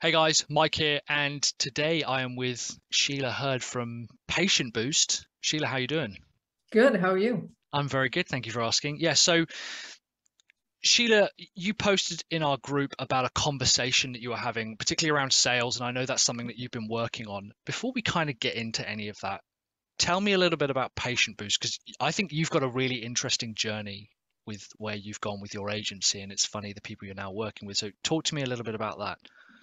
Hey guys, Mike here, and today I am with Sheila Heard from Patient Boost. Sheila, how you doing? Good. How are you? I'm very good, thank you for asking. Yeah, so Sheila, you posted in our group about a conversation that you were having, particularly around sales, and I know that's something that you've been working on. Before we kind of get into any of that, tell me a little bit about Patient Boost, because I think you've got a really interesting journey with where you've gone with your agency, and it's funny the people you're now working with. So talk to me a little bit about that.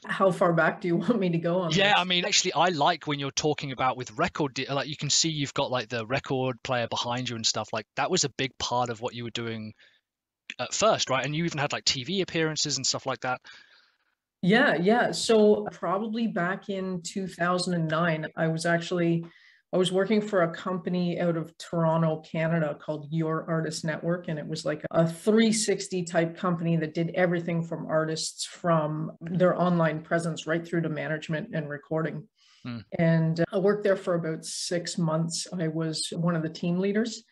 How far back do you want me to go on Yeah, I this? mean, actually, I like when you're talking about with like you can see you've got like the record player behind you and stuff. Like that was a big part of what you were doing at first, right? And you even had like TV appearances and stuff like that. Yeah. So probably back in 2009, I was working for a company out of Toronto, Canada called Your Artist Network. And it was like a 360 type company that did everything from artists from their online presence right through to management and recording. Mm, And I worked there for about 6 months. I was one of the team leaders.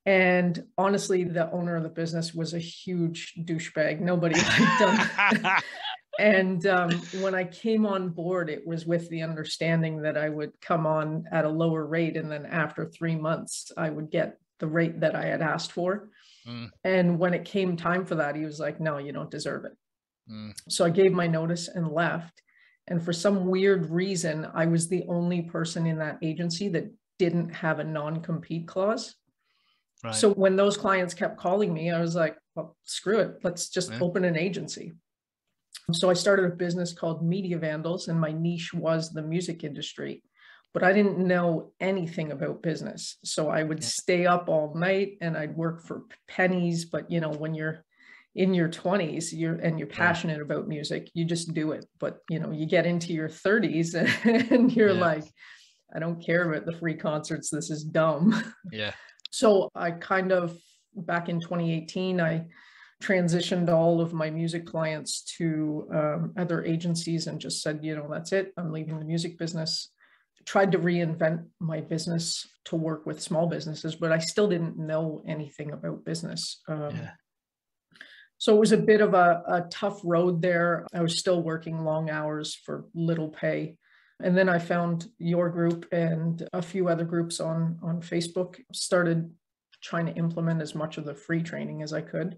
And honestly, the owner of the business was a huge douchebag. Nobody liked him. And when I came on board, it was with the understanding that I would come on at a lower rate. And then after 3 months, I would get the rate that I had asked for. mm, And when it came time for that, he was like, no, you don't deserve it. mm, So I gave my notice and left. And for some weird reason, I was the only person in that agency that didn't have a non-compete clause. right. So when those clients kept calling me, I was like, well, screw it. Let's just Yeah. open an agency. So I started a business called Media Vandals, and my niche was the music industry. But I didn't know anything about business. So I would Yeah. stay up all night and I'd work for pennies. But when you're in your 20s, you're Yeah. passionate about music, you just do it. But you get into your 30s and you're Yeah. like, I don't care about the free concerts. This is dumb. Yeah. So I kind of, back in 2018, I transitioned all of my music clients to other agencies and just said, that's it. I'm leaving the music business. Tried to reinvent my business to work with small businesses, but I still didn't know anything about business. Yeah. So it was a bit of a tough road there. I was still working long hours for little pay. And then I found your group and a few other groups on Facebook, started trying to implement as much of the free training as I could.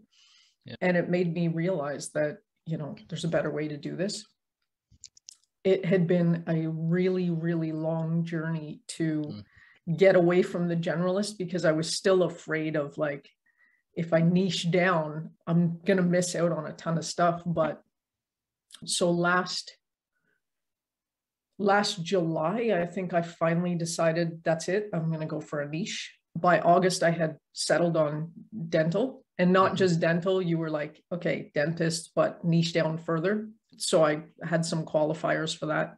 Yeah. And it made me realize that, there's a better way to do this. It had been a really, really long journey to Mm, get away from the generalist because I was still afraid of, like, if I niche down, I'm going to miss out on a ton of stuff. But so last July, I think I finally decided that's it. I'm going to go for a niche. By August, I had settled on dental, and not mhm. just dental. You were like, okay, dentist, but niche down further. So I had some qualifiers for that.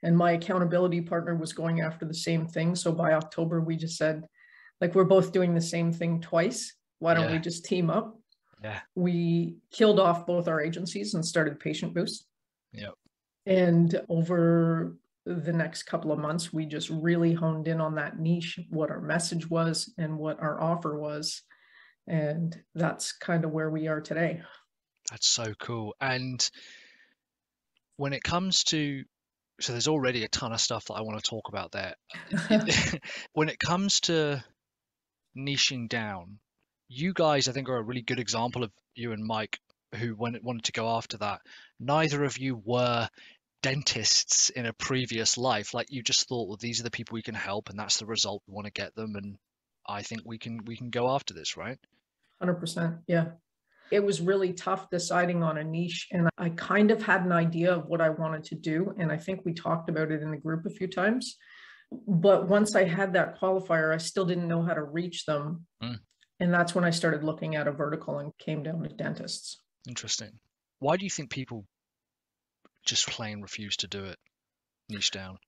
And my accountability partner was going after the same thing. So by October, we just said, like, we're both doing the same thing twice. Why don't we Yeah. just team up? Yeah. We killed off both our agencies and started Patient Boost. Yeah. And over the next couple of months, we just really honed in on that niche, what our message was and what our offer was. And that's kind of where we are today. That's so cool. And when it comes to, so there's already a ton of stuff that I want to talk about there. When it comes to niching down, you guys, I think, are a really good example of you and Mike, who wanted to go after that. Neither of you were dentists in a previous life. Like you just thought, well, these are the people we can help, and that's the result we want to get them. And I think we can go after this, right? 100%. Yeah. It was really tough deciding on a niche. And I kind of had an idea of what I wanted to do. And I think we talked about it in the group a few times. But once I had that qualifier, I still didn't know how to reach them. Mm, And that's when I started looking at a vertical and came down to dentists. interesting. Why do you think people just plain refuse to do it, niche down?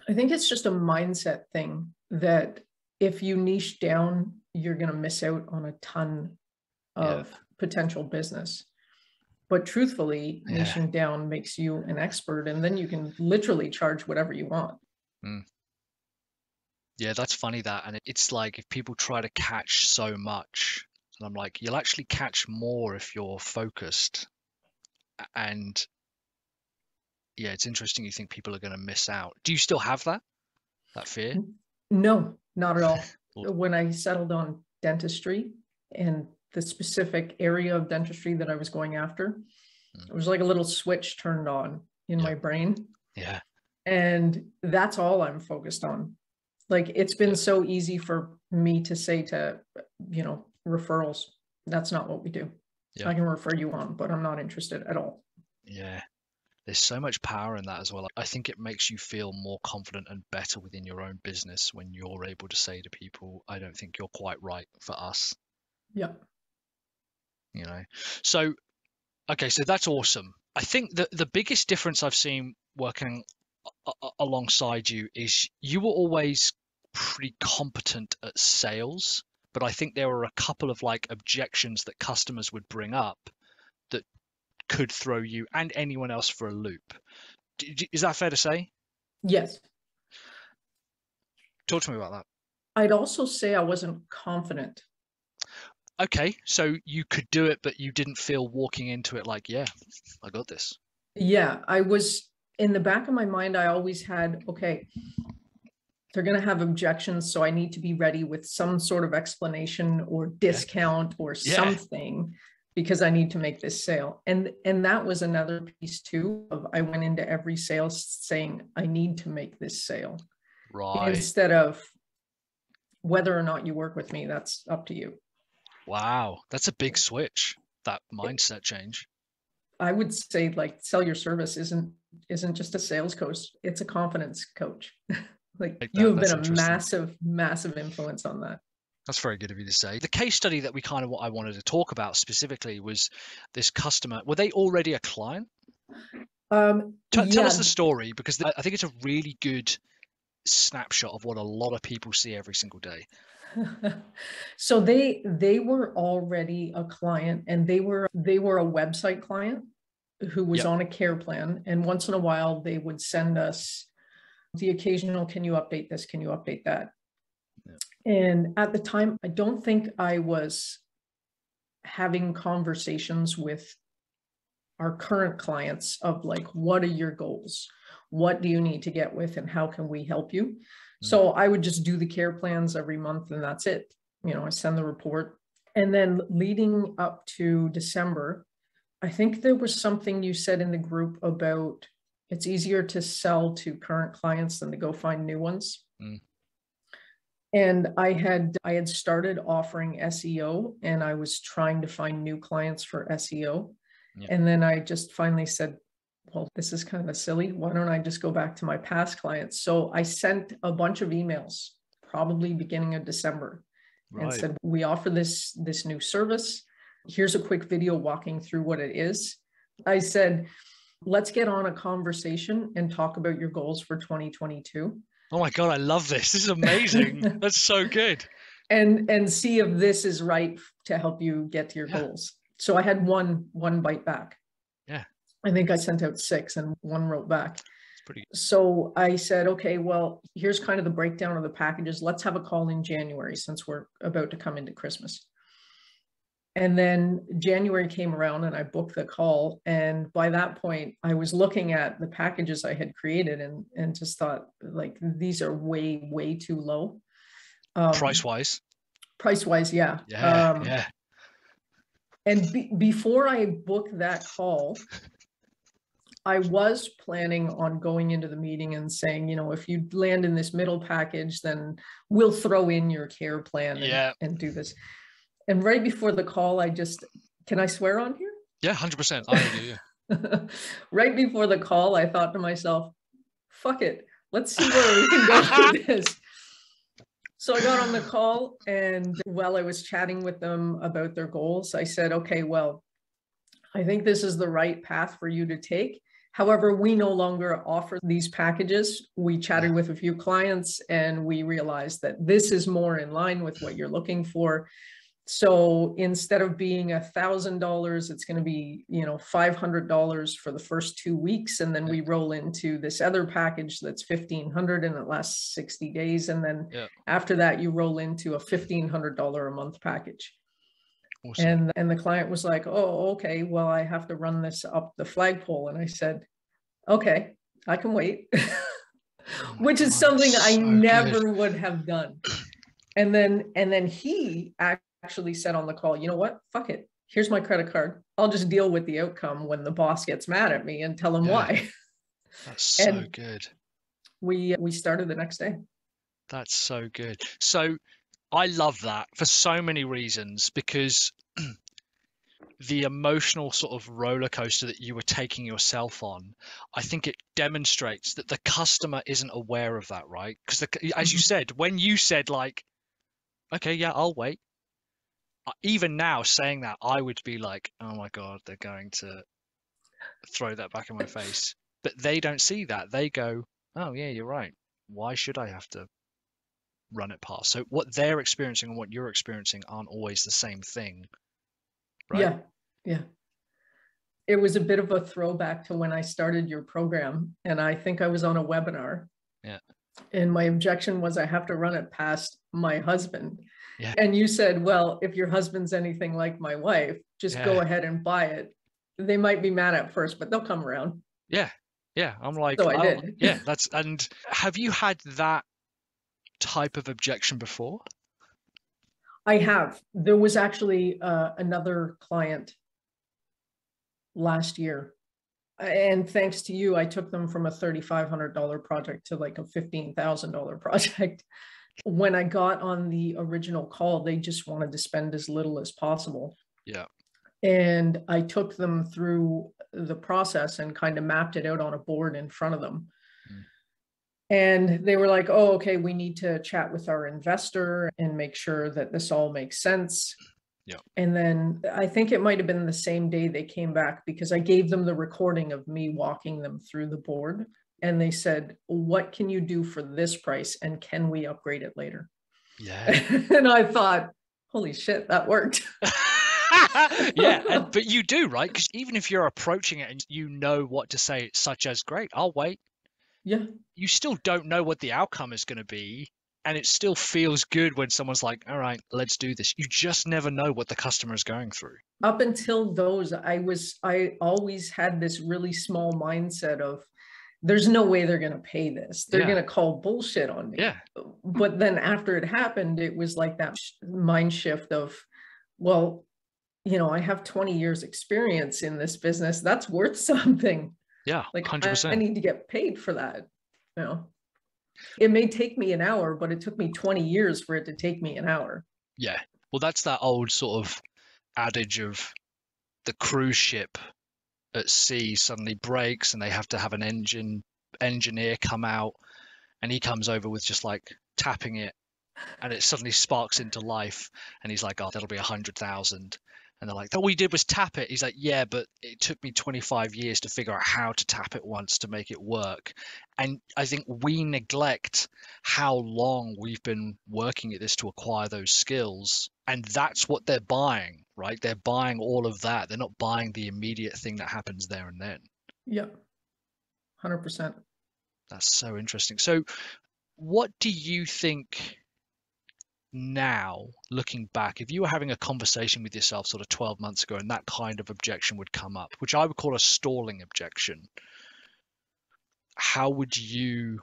I think it's just a mindset thing that if you niche down, you're going to miss out on a ton Yeah, of potential business. But truthfully, yeah. niching down makes you an expert, and then you can literally charge whatever you want. Mm. Yeah, that's funny that, and it's like if people try to catch so much, and I'm like, you'll actually catch more if you're focused. And yeah, it's interesting you think people are going to miss out. Do you still have that fear? No, not at all. Or- When I settled on dentistry and the specific area of dentistry that I was going after, it was like a little switch turned on in my brain. Yeah. And that's all I'm focused on. Like, it's been so easy for me to say to, you know, referrals, that's not what we do. I can refer you on, but I'm not interested at all. Yeah. There's so much power in that as well. I think it makes you feel more confident and better within your own business when you're able to say to people, I don't think you're quite right for us. Yeah. You know, so, okay, so that's awesome. I think that the biggest difference I've seen working alongside you is you were always pretty competent at sales, but I think there were a couple of like objections that customers would bring up that could throw you and anyone else for a loop. Is that fair to say? Yes. Talk to me about that. I'd also say I wasn't confident. Okay, so you could do it, but you didn't feel walking into it like, yeah, I got this. Yeah, I was, in the back of my mind, I always had, okay, they're going to have objections, so I need to be ready with some sort of explanation or discount or something, because I need to make this sale. And that was another piece too, of I went into every sale saying, I need to make this sale. Right. Instead of whether or not you work with me, that's up to you. Wow, that's a big switch, that mindset change. I would say, like, sell your service isn't just a sales coach, it's a confidence coach. Like you have been a massive influence on that. That's very good of you to say. The case study that I wanted to talk about specifically was this customer. Were they already a client? Tell us the story, because I think it's a really good snapshot of what a lot of people see every single day. So they were already a client, and they were a website client who was on a care plan, and once in a while they would send us the occasional, can you update this, can you update that? And at the time, I don't think I was having conversations with our current clients of like, what are your goals? What do you need to get with, and how can we help you? So I would just do the care plans every month, and that's it. You know, I send the report. And then leading up to December, I think there was something you said in the group about it's easier to sell to current clients than to go find new ones. And I had started offering SEO, and I was trying to find new clients for SEO. And then I just finally said, well, this is kind of silly. Why don't I just go back to my past clients? So I sent a bunch of emails, probably beginning of December, and said, we offer this new service. Here's a quick video walking through what it is. I said, let's get on a conversation and talk about your goals for 2022. Oh my God, I love this. This is amazing. That's so good. And see if this is right to help you get to your goals. So I had one bite back. Yeah. I think I sent out 6 and 1 wrote back. So I said, okay, well, here's kind of the breakdown of the packages. Let's have a call in January, since we're about to come into Christmas. And then January came around and I booked the call. And by that point, I was looking at the packages I had created and just thought, like, these are way, way too low. Price-wise? Price-wise, yeah. Yeah. And before I booked that call, I was planning on going into the meeting and saying, you know, if you land in this middle package, then we'll throw in your care plan and do this. And right before the call, can I swear on here? Yeah, 100%. I do, yeah. Right before the call, I thought to myself, fuck it. Let's see where we can go with this. So I got on the call, and while I was chatting with them about their goals, I said, okay, well, I think this is the right path for you to take. However, we no longer offer these packages. We chatted with a few clients and we realized that this is more in line with what you're looking for. So instead of being $1,000, it's going to be, you know, $500 for the first 2 weeks. And then we roll into this other package that's $1,500 and it lasts 60 days. And then after that, you roll into a $1,500 a month package. Awesome. And the client was like, oh, okay, well, I have to run this up the flagpole. And I said, okay, I can wait. Oh my Which is God, something I so good. never would have done. And then he actually said on the call, you know what? Fuck it. Here's my credit card. I'll just deal with the outcome when the boss gets mad at me and tell him Yeah, why. that's so And good. we started the next day. That's so good. So I love that for so many reasons because the emotional sort of roller coaster that you were taking yourself on, I think it demonstrates that the customer isn't aware of that, right? Because as you Mhm. said, when you said like, okay, yeah, I'll wait. Even now saying that, I would be like, oh my God, they're going to throw that back in my face. But they don't see that. They go, oh yeah, you're right. Why should I have to run it past? So what they're experiencing and what you're experiencing aren't always the same thing, right? Yeah. Yeah. It was a bit of a throwback to when I started your program. And I think I was on a webinar. Yeah. And my objection was I have to run it past my husband. Yeah. And you said, well, if your husband's anything like my wife, just go Yeah. ahead and buy it. They might be mad at first, but they'll come around. Yeah. Yeah. I'm like, So I oh did. yeah, and have you had that type of objection before? I have. There was actually another client last year. And thanks to you, I took them from a $3,500 project to like a $15,000 project. When I got on the original call, they just wanted to spend as little as possible. Yeah. And I took them through the process and kind of mapped it out on a board in front of them. Mm. And they were like, oh, okay, we need to chat with our investor and make sure that this all makes sense. Yeah. And then I think it might have been the same day they came back because I gave them the recording of me walking them through the board. And they said, what can you do for this price? And can we upgrade it later? Yeah. And I thought, holy shit, that worked. Yeah, but you do, right? Because even if you're approaching it and you know what to say, such as, great, I'll wait. Yeah. You still don't know what the outcome is going to be. And it still feels good when someone's like, all right, let's do this. You just never know what the customer is going through. Up until those, I always had this really small mindset of, there's no way they're going to pay this. They're going to call bullshit on me. Yeah. But then after it happened, it was like that mind shift of, well, you know, I have 20 years experience in this business. That's worth something. Yeah. Like 100%. I need to get paid for that. You know, it may take me an hour, but it took me 20 years for it to take me an hour. Yeah. Well, that's that old sort of adage of the cruise ship at sea suddenly breaks and they have to have an engineer come out, and he comes over with just like tapping it and it suddenly sparks into life, and he's like, oh, that'll be 100,000. And they're like, all we did was tap it. He's like, yeah, but it took me 25 years to figure out how to tap it once to make it work. And I think we neglect how long we've been working at this to acquire those skills. And that's what they're buying, right? They're buying all of that. They're not buying the immediate thing that happens there and then. Yeah, 100%. That's so interesting. So what do you think now, looking back, if you were having a conversation with yourself sort of 12 months ago and that kind of objection would come up, which I would call a stalling objection, how would you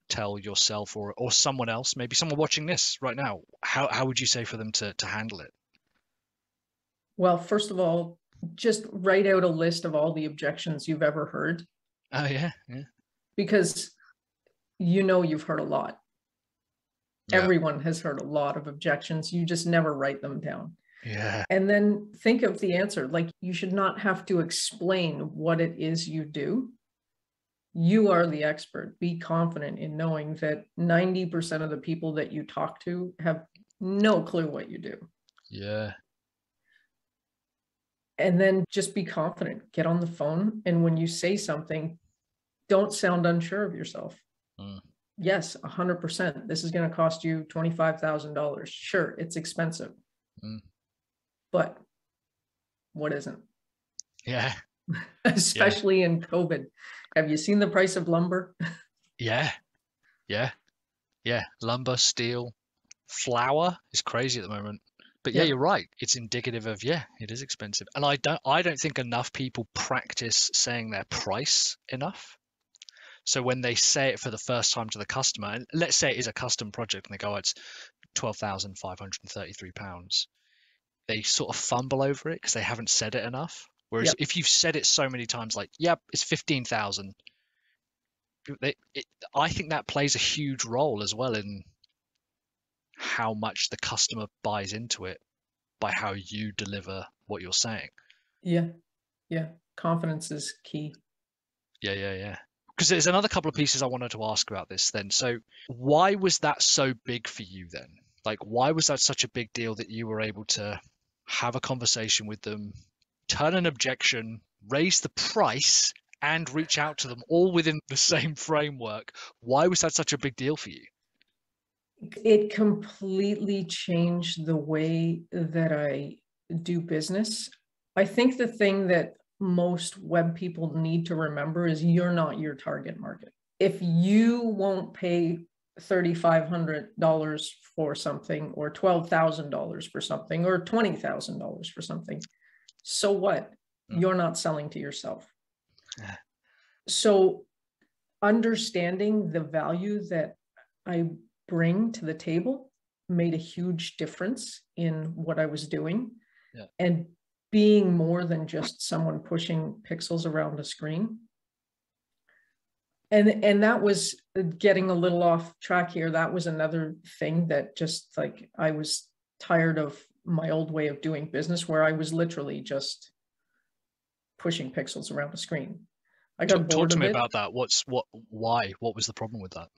tell yourself or someone else, maybe someone watching this right now, how would you say for them to handle it? Well, first of all, just write out a list of all the objections you've ever heard. Oh, yeah. Yeah. Because you know you've heard a lot. Yeah. Everyone has heard a lot of objections. You just never write them down. Yeah. And then think of the answer. Like, you should not have to explain what it is you do. You are the expert. Be confident in knowing that 90% of the people that you talk to have no clue what you do. Yeah. And then just be confident. Get on the phone. And when you say something, don't sound unsure of yourself. Yes, 100%. This is going to cost you $25,000. Sure, it's expensive. But what isn't? Yeah. Especially in COVID. Have you seen the price of lumber? Yeah. Yeah. Yeah. Lumber, steel, flour is crazy at the moment. But yeah, you're right. It's indicative of, yeah, it is expensive. And I don't think enough people practice saying their price enough. So when they say it for the first time to the customer, and let's say it is a custom project and they go, oh, it's £12,533, they sort of fumble over it because they haven't said it enough. Whereas Yep. if you've said it so many times, like, yep, it's 15,000, I think that plays a huge role as well in how much the customer buys into it by how you deliver what you're saying. Yeah. Yeah. Confidence is key. Yeah. Because there's another couple of pieces I wanted to ask about this then. So why was that so big for you then? Like, why was that such a big deal that you were able to have a conversation with them, turn an objection, raise the price, and reach out to them all within the same framework? Why was that such a big deal for you? It completely changed the way that I do business. I think the thing that most web people need to remember is you're not your target market. If you won't pay $3,500 for something, or $12,000 for something, or $20,000 for something, so what? You're not selling to yourself. Yeah. So understanding the value that I bring to the table made a huge difference in what I was doing. Yeah. And being more than just someone pushing pixels around a screen. And that was getting a little off track here. That was another thing that just like, I was tired of my old way of doing business where I was literally just pushing pixels around a screen. I got bored Talk to of me it. about that. Why? What was the problem with that?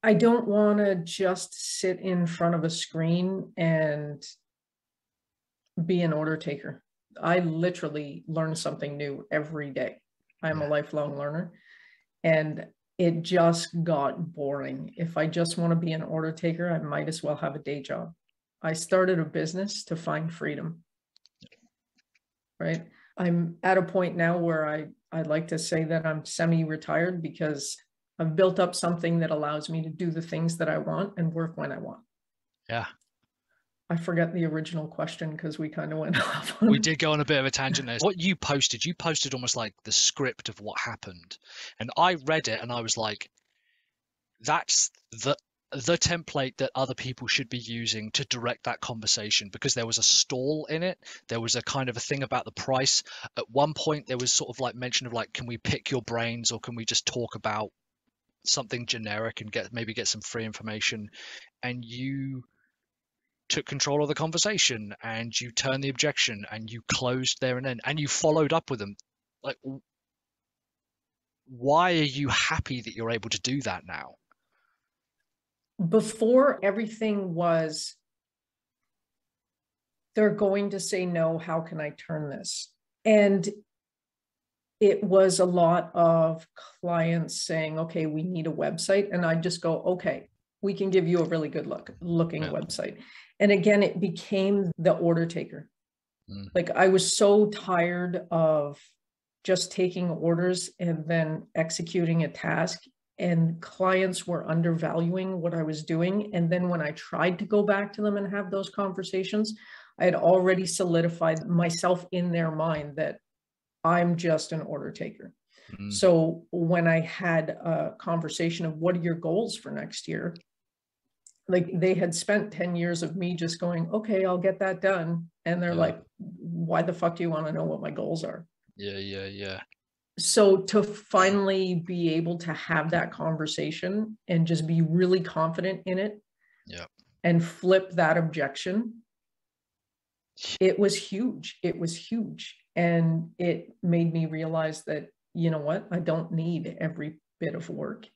I don't want to just sit in front of a screen and be an order taker. I literally learn something new every day. I'm a lifelong learner, and it just got boring. If I just want to be an order taker, I might as well have a day job. I started a business to find freedom, right? I'm at a point now where I'd like to say that I'm semi-retired because I've built up something that allows me to do the things that I want and work when I want. Yeah. I forget the original question because we kind of went off. We did go on a bit of a tangent there. What you posted almost like the script of what happened. And I read it and I was like, that's the template that other people should be using to direct that conversation, because there was a stall in it. There was a kind of a thing about the price. At one point there was sort of like mention of like, can we pick your brains, or can we just talk about something generic and maybe get some free information? And you took control of the conversation and you turned the objection and you closed there and then, and you followed up with them. Like, why are you happy that you're able to do that now? Before, everything was, they're going to say no, how can I turn this? And it was a lot of clients saying, okay, we need a website. And I just go, okay, we can give you a really good looking website. And again, it became the order taker. Like, I was so tired of just taking orders and then executing a task, and clients were undervaluing what I was doing. And then when I tried to go back to them and have those conversations, I had already solidified myself in their mind that I'm just an order taker. So when I had a conversation of what are your goals for next year, like, they had spent 10 years of me just going, okay, I'll get that done. And they're like, why the fuck do you want to know what my goals are? Yeah. So to finally be able to have that conversation and just be really confident in it, and flip that objection, it was huge. It was huge. And it made me realize that, you know what, I don't need every bit of work.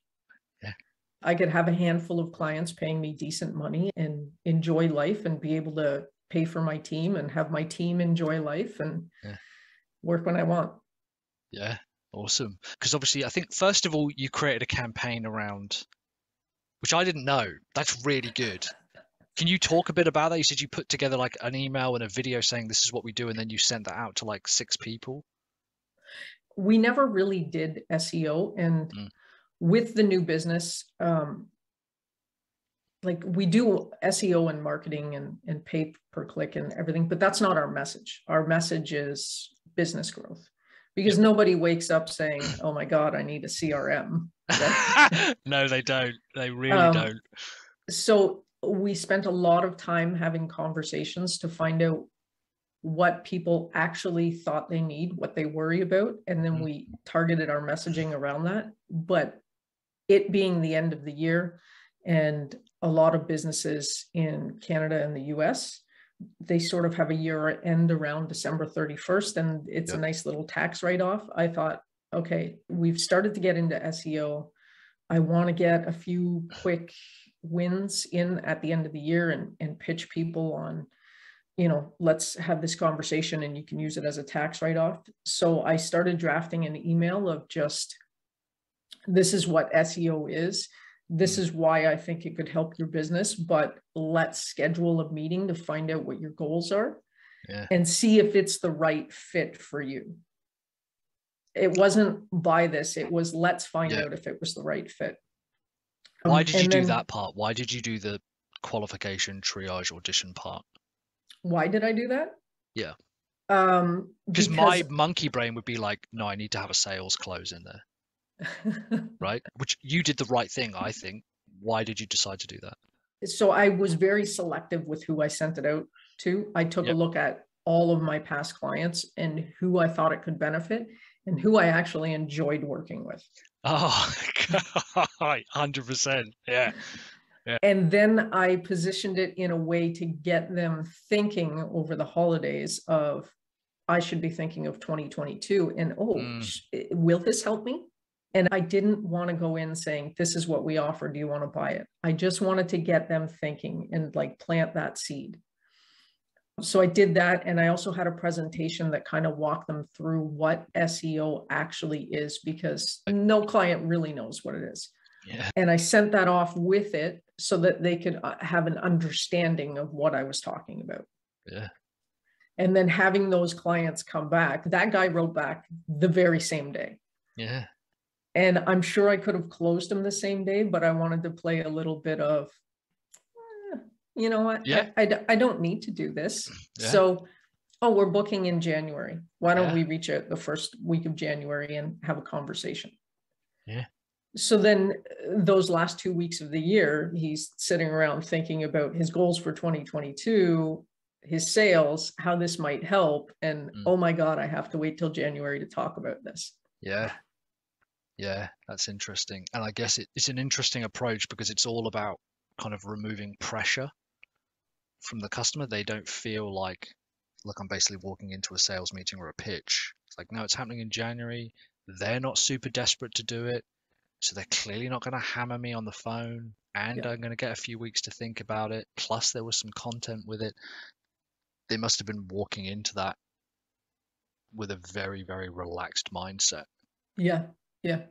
I could have a handful of clients paying me decent money and enjoy life and be able to pay for my team and have my team enjoy life and work when I want. Yeah, awesome. Because obviously, I think first of all, you created a campaign around, which I didn't know. That's really good. Can you talk a bit about that? You said you put together like an email and a video saying this is what we do, and then you sent that out to like 6 people. We never really did SEO, and with the new business, like, we do SEO and marketing and pay per click and everything, but that's not our message. Our message is business growth. because nobody wakes up saying, oh my God, I need a CRM. Right? No, they don't. They really don't. So we spent a lot of time having conversations to find out what people actually thought they need, what they worry about, and then we targeted our messaging around that. But it being the end of the year, and a lot of businesses in Canada and the US, they sort of have a year end around December 31st, and it's a nice little tax write-off. I thought, okay, we've started to get into SEO. I want to get a few quick wins in at the end of the year and pitch people on, let's have this conversation and you can use it as a tax write-off. So I started drafting an email of just, this is what SEO is. This is why I think it could help your business, but let's schedule a meeting to find out what your goals are and see if it's the right fit for you. It wasn't buy this, it was let's find out if it was the right fit. Why did you do that part? Why did you do the qualification, triage, audition part? Why did I do that? Yeah. Because my monkey brain would be like, no, I need to have a sales close in there. Right? Which you did the right thing, I think. Why did you decide to do that? So I was very selective with who I sent it out to. I took a look at all of my past clients and who I thought it could benefit and who I actually enjoyed working with. Oh, 100%. Yeah. And then I positioned it in a way to get them thinking over the holidays of, I should be thinking of 2022 and, will this help me? And I didn't want to go in saying, this is what we offer. Do you want to buy it? I just wanted to get them thinking and like plant that seed. So I did that. And I also had a presentation that kind of walked them through what SEO actually is, because no client really knows what it is. Yeah. And I sent that off with it so that they could have an understanding of what I was talking about. Yeah. And then having those clients come back, that guy wrote back the very same day. Yeah. And I'm sure I could have closed him the same day, but I wanted to play a little bit of, you know what, I don't need to do this. Yeah. So, we're booking in January. Why don't we reach out the first week of January and have a conversation? Yeah. So then those last 2 weeks of the year, he's sitting around thinking about his goals for 2022, his sales, how this might help. And oh my God, I have to wait till January to talk about this. Yeah. Yeah, that's interesting. And I guess it's an interesting approach because it's all about kind of removing pressure from the customer. They don't feel like, look, I'm basically walking into a sales meeting or a pitch. It's like, no, it's happening in January. They're not super desperate to do it. So they're clearly not going to hammer me on the phone, and I'm going to get a few weeks to think about it. Plus there was some content with it. They must have been walking into that with a very, very relaxed mindset. Yeah. Yeah.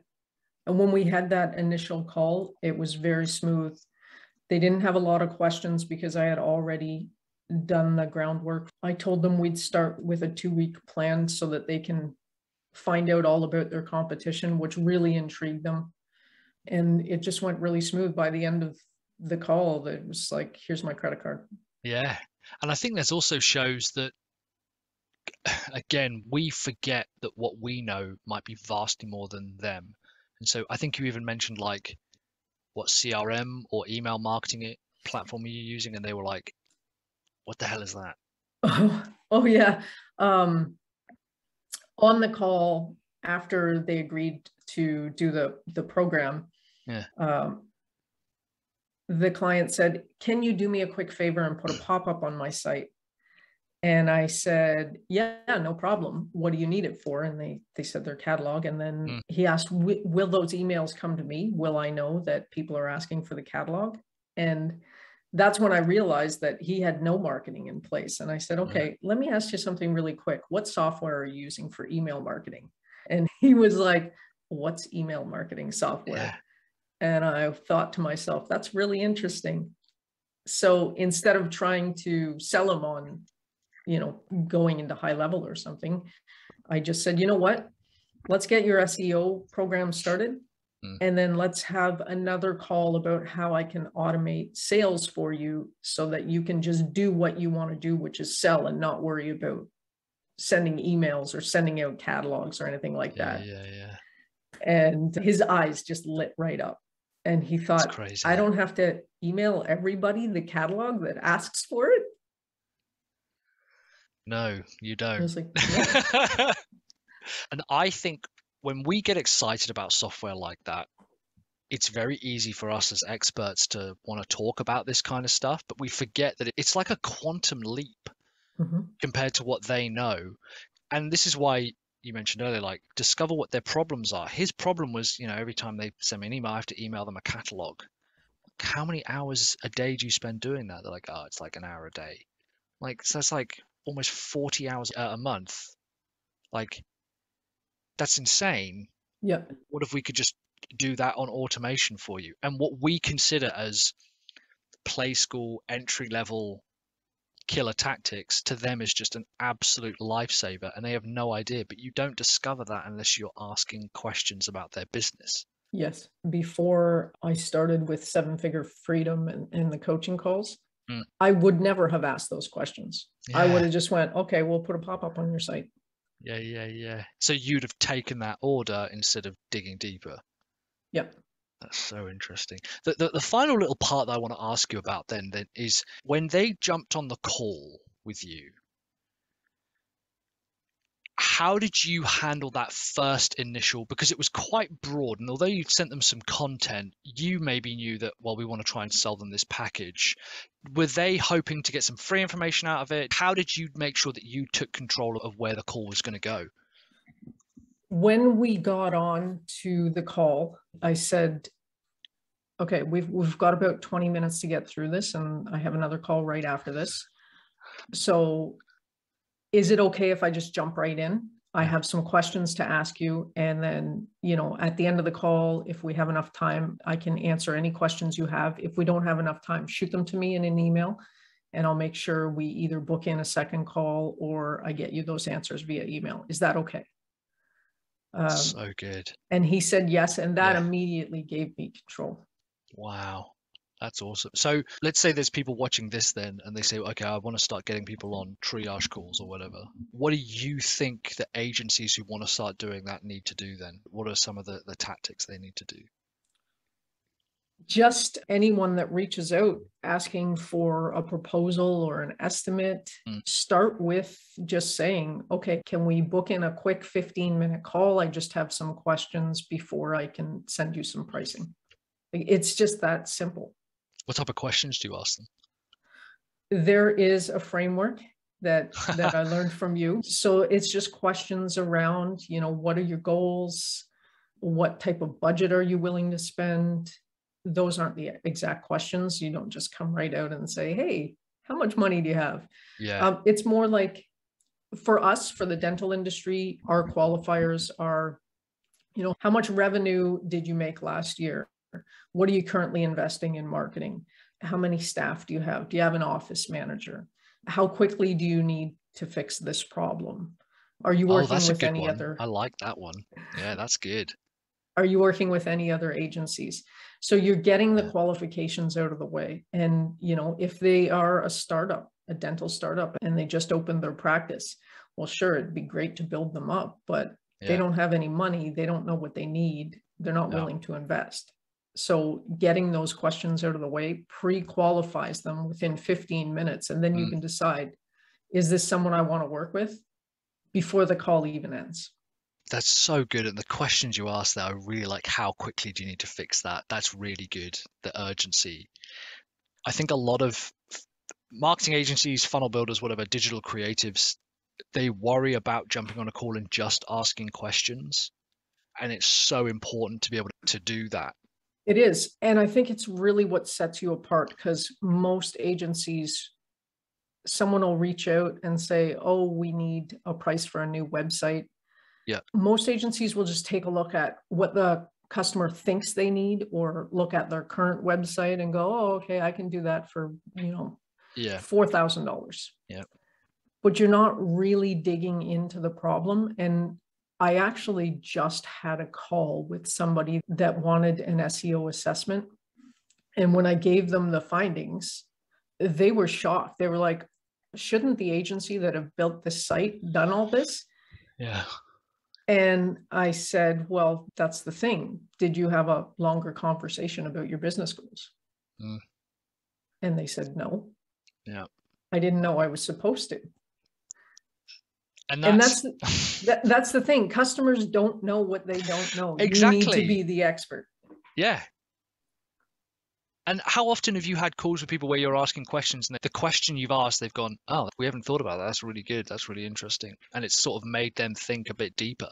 And when we had that initial call, it was very smooth. They didn't have a lot of questions because I had already done the groundwork. I told them we'd start with a 2-week plan so that they can find out all about their competition, which really intrigued them. And it just went really smooth. By the end of the call, it was like, here's my credit card. Yeah. And I think there's also shows that, again, we forget that what we know might be vastly more than them. And so I think you even mentioned like what CRM or email marketing platform are you using? And they were like, what the hell is that? Oh yeah. On the call, after they agreed to do the program, the client said, can you do me a quick favor and put a pop-up on my site? And I said, yeah, no problem. What do you need it for? And they said their catalog. And then he asked, will those emails come to me? Will I know that people are asking for the catalog? And that's when I realized that he had no marketing in place. And I said, okay, let me ask you something really quick. What software are you using for email marketing? And he was like, what's email marketing software? Yeah. And I thought to myself, that's really interesting. So instead of trying to sell him on, going into high level or something, I just said, you know what, let's get your SEO program started. And then let's have another call about how I can automate sales for you so that you can just do what you want to do, which is sell and not worry about sending emails or sending out catalogs or anything like that. Yeah. And his eyes just lit right up. And he It's thought, crazy. I don't have to email everybody the catalog that asks for it. No, you I don't. was like, no. And I think when we get excited about software like that, it's very easy for us as experts to want to talk about this kind of stuff, but we forget that it's like a quantum leap compared to what they know. And this is why you mentioned earlier, like, discover what their problems are. His problem was, every time they send me an email, I have to email them a catalog. How many hours a day do you spend doing that? They're like, oh, it's like an hour a day. Like, so that's like almost 40 hours a month. Like, that's insane. Yeah. What if we could just do that on automation for you? And what we consider as play school entry level killer tactics to them is just an absolute lifesaver, and they have no idea. But you don't discover that unless you're asking questions about their business. Yes. Before I started with Seven Figure Freedom and the coaching calls, I would never have asked those questions. Yeah. I would have just went, okay, we'll put a pop-up on your site. Yeah. So you'd have taken that order instead of digging deeper. Yep. That's so interesting. The final little part that I want to ask you about then is when they jumped on the call with you, how did you handle that first initial, because it was quite broad, and although you sent them some content, you maybe knew that, well, we want to try and sell them this package. Were they hoping to get some free information out of it? How did you make sure that you took control of where the call was going to go? When we got on to the call, I said, okay, we've got about 20 minutes to get through this, and I have another call right after this. So is it okay if I just jump right in? I have some questions to ask you. And then, at the end of the call, if we have enough time, I can answer any questions you have. If we don't have enough time, shoot them to me in an email, and I'll make sure we either book in a second call or I get you those answers via email. Is that okay? So good. And he said yes, and that immediately gave me control. Wow. That's awesome. So let's say there's people watching this then, and they say, okay, I want to start getting people on triage calls or whatever. What do you think the agencies who want to start doing that need to do then? What are some of the tactics they need to do? Just anyone that reaches out asking for a proposal or an estimate, start with just saying, okay, can we book in a quick 15-minute call? I just have some questions before I can send you some pricing. It's just that simple. What type of questions do you ask them? There is a framework that I learned from you. So it's just questions around, what are your goals? What type of budget are you willing to spend? Those aren't the exact questions. You don't just come right out and say, hey, how much money do you have? Yeah. It's more like, for us, for the dental industry, our qualifiers are, how much revenue did you make last year? What are you currently investing in marketing? How many staff do you have? Do you have an office manager? How quickly do you need to fix this problem? Are you working with any other? I like that one. Yeah, that's good. Are you working with any other agencies? So you're getting the qualifications out of the way. And, if they are a startup, a dental startup, and they just opened their practice, well, sure, it'd be great to build them up, but they don't have any money. They don't know what they need. They're not willing to invest. So getting those questions out of the way pre-qualifies them within 15 minutes. And then you can decide, is this someone I want to work with, before the call even ends? That's so good. And the questions you ask there, I really like. How quickly do you need to fix that? That's really good. The urgency. I think a lot of marketing agencies, funnel builders, whatever, digital creatives, they worry about jumping on a call and just asking questions. And it's so important to be able to do that. It is. And I think it's really what sets you apart, because most agencies, someone will reach out and say, oh, we need a price for a new website. Yeah. Most agencies will just take a look at what the customer thinks they need, or look at their current website and go, oh, okay, I can do that for, $4,000. Yeah. But you're not really digging into the problem. And I actually just had a call with somebody that wanted an SEO assessment. And when I gave them the findings, they were shocked. They were like, shouldn't the agency that have built this site done all this? Yeah. And I said, well, that's the thing. Did you have a longer conversation about your business goals? Mm. And they said, no. Yeah. I didn't know I was supposed to. And that's the thing. Customers don't know what they don't know. Exactly. You need to be the expert. Yeah. And how often have you had calls with people where you're asking questions and the question you've asked, they've gone, oh, we haven't thought about that. That's really good. That's really interesting. And it's sort of made them think a bit deeper.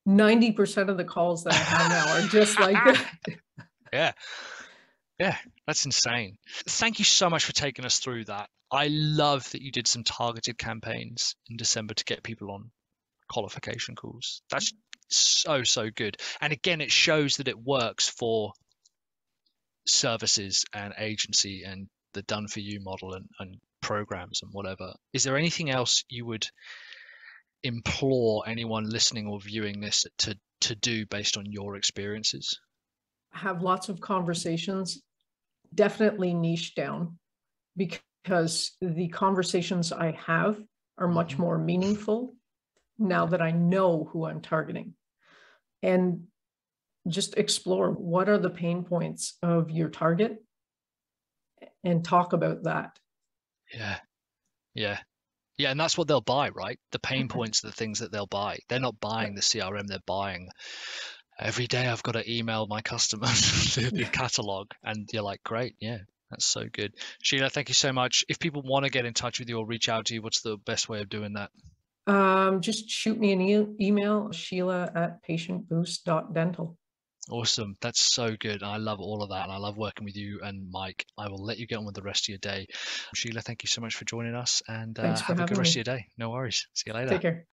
90% of the calls that I have now are just like that. Yeah. Yeah, that's insane. Thank you so much for taking us through that. I love that you did some targeted campaigns in December to get people on qualification calls. That's so good. And again, it shows that it works for services and agency and the done for you model and programs and whatever. Is there anything else you would implore anyone listening or viewing this to do based on your experiences? Have lots of conversations, definitely niche down, because the conversations I have are much more meaningful now that I know who I'm targeting. And just explore what are the pain points of your target and talk about that. Yeah, and that's what they'll buy, right? The pain points are the things that they'll buy. They're not buying the CRM, they're buying every day I've got to email my customers the catalog. And you're like, great, yeah, that's so good. Sheila, thank you so much. If people want to get in touch with you or reach out to you, what's the best way of doing that? Just shoot me an email, sheila@patientboost.dental. Awesome. That's so good. I love all of that. And I love working with you and Mike. I will let you get on with the rest of your day. Sheila, thank you so much for joining us, and Thanks for have a good having rest me. of your day. No worries. See you later. Take care.